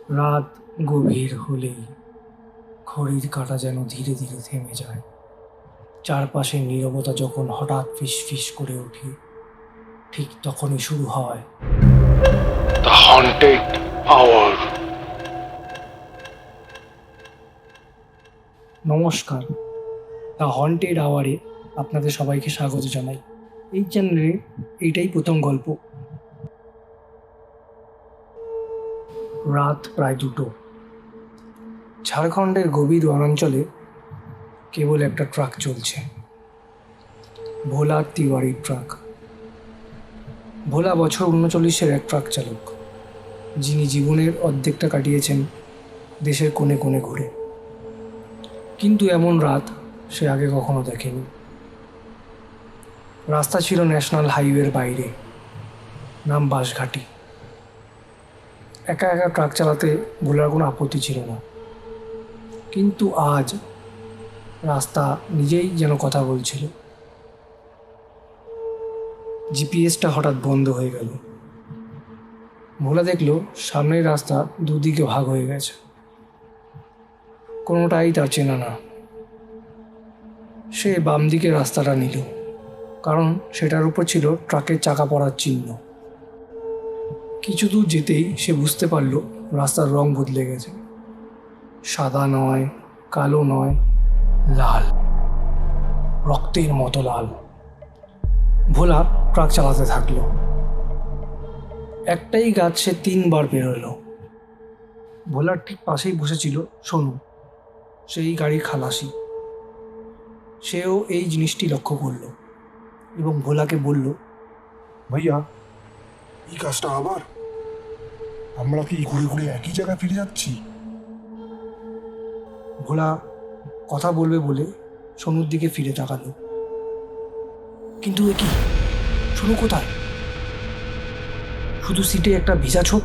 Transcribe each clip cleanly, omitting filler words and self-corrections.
রাত গভীর হলেই ঘড়ির কাঁটা যেন ধীরে ধীরে থেমে যায়। চারপাশের নীরবতা যখন হঠাৎ ফিসফিস করে ওঠে, ঠিক তখনই শুরু হয় The Haunted Hour. নমস্কার, দ্য হন্টেড আওয়ারে আপনাদের সবাইকে স্বাগত জানাই। এই চ্যানেলে এইটাই প্রথম গল্প। রাত প্রায় 2টো। ঝাড়খণ্ডের গভীর বনাঞ্চলে কেবল একটা ট্রাক চলছে, ভোলা তিওয়ারির ট্রাক। ভোলা বছর 39-এর এক ট্রাক চালক, যিনি জীবনের অর্ধেকটা কাটিয়েছেন দেশের কোণে কোণে ঘুরে। কিন্তু এমন রাত সে আগে কখনো দেখেনি। রাস্তা ছিল ন্যাশনাল হাইওয়ের বাইরে, নাম বাঁশঘাটি। একা একা ট্রাক চালাতে ভোলার কোনো আপত্তি ছিল না, কিন্তু আজ রাস্তা নিজেই যেন কথা বলছিল। জিপিএসটা হঠাৎ বন্ধ হয়ে গেল। ভোলা দেখল সামনের রাস্তা দুদিকে ভাগ হয়ে গেছে, কোনোটাই তার চেনা না। সে বাম দিকের রাস্তাটা নিল, কারণ সেটার উপর ছিল ট্রাকের চাকা পড়ার চিহ্ন। কিছু দূর যেতেই সে বুঝতে পারল রাস্তার রং বদলে গেছে। সাদা নয়, কালো নয়, লাল, রক্তের মতো লাল। ভোলা ট্রাক চালাতে থাকলো। একটাই গাছ সে 3বার পেরোলো। ভোলার ঠিক পাশেই বসেছিল সোনু, সেই গাড়ির খালাসি। সেও এই জিনিসটি লক্ষ্য করলো এবং ভোলাকে বলল, ভাইয়া, এই কাজটা আবার আমরা কি ঘুরে ঘুরে একই জায়গায় ফিরে যাচ্ছি? ভোলা কথা বলবে বলে সোনুর দিকে ফিরে তাকালো। কিন্তু এ কি, সোনু কোথায়? শুধু সিটে একটা ভিজা ছোপ।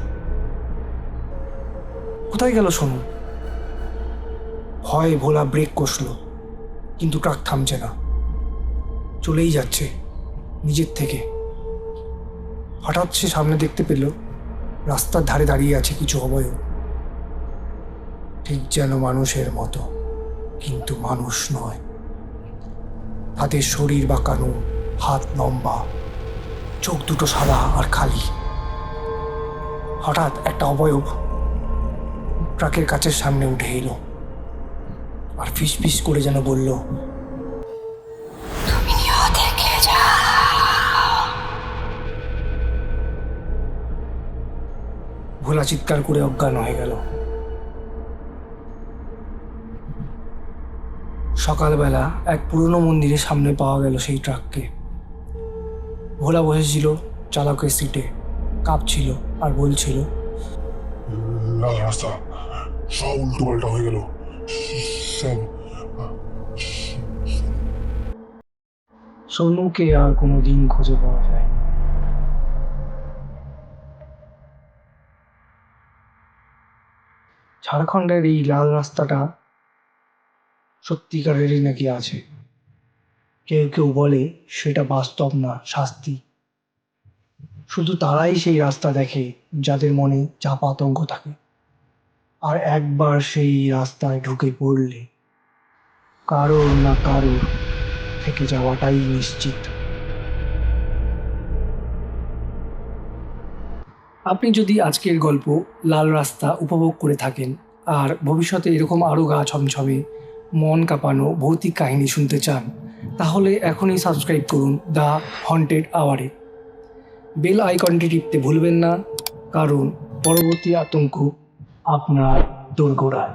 কোথায় গেল সোনু? ভয়ে ভোলা ব্রেক কষলো, কিন্তু ট্রাক থামছে না, চলেই যাচ্ছে নিজের থেকে। হঠাৎ সে সামনে দেখতে পেল রাস্তার ধারে দাঁড়িয়ে আছে কিছু অবয়ব, ঠিক যেন মানুষের মতো, কিন্তু মানুষ নয়। তাদের শরীর বাঁকানো, হাত লম্বা, চোখ দুটো সাদা আর খালি। হঠাৎ একটা অবয়ব ট্রাকের কাছের সামনে উঠে এলো আর ফিস ফিস করে যেন বলল, ভোলা চিৎকার করে অজ্ঞান হয়ে গেল। সকালবেলা এক পুরনো মন্দিরের সামনে পাওয়া গেল সেই ট্রাককে। ভোলা বসেছিল চালকের সিটে, কাঁপছিল আর বলছিল, লাল রাস্তা, সব উল্টো পাল্টা হয়ে গেল। সব সোনুকে আর কোনো দিন খুঁজে পাওয়া যায়। ঝাড়খণ্ডের এই লাল রাস্তাটা সত্যিকারেরই নাকি আছে। কেউ কেউ বলে সেটা বাস্তব না, শাস্তি। শুধু তারাই সেই রাস্তা দেখে যাদের মনে চাপা আতঙ্ক থাকে। আর একবার সেই রাস্তায় ঢুকে পড়লে কারোর না কারোর থেকে যাওয়াটাই নিশ্চিত। আপনি যদি আজকের গল্প লাল রাস্তা উপভোগ করে থাকেন আর ভবিষ্যতে এরকম আরও গা ছমছমে, মন কাঁপানো ভৌতিক কাহিনী শুনতে চান, তাহলে এখনই সাবস্ক্রাইব করুন দ্য হন্টেড আওয়ারে। বেল আইকনটি টিপতে ভুলবেন না, কারণ পরবর্তী আতঙ্ক আপনার দোরগোড়ায়।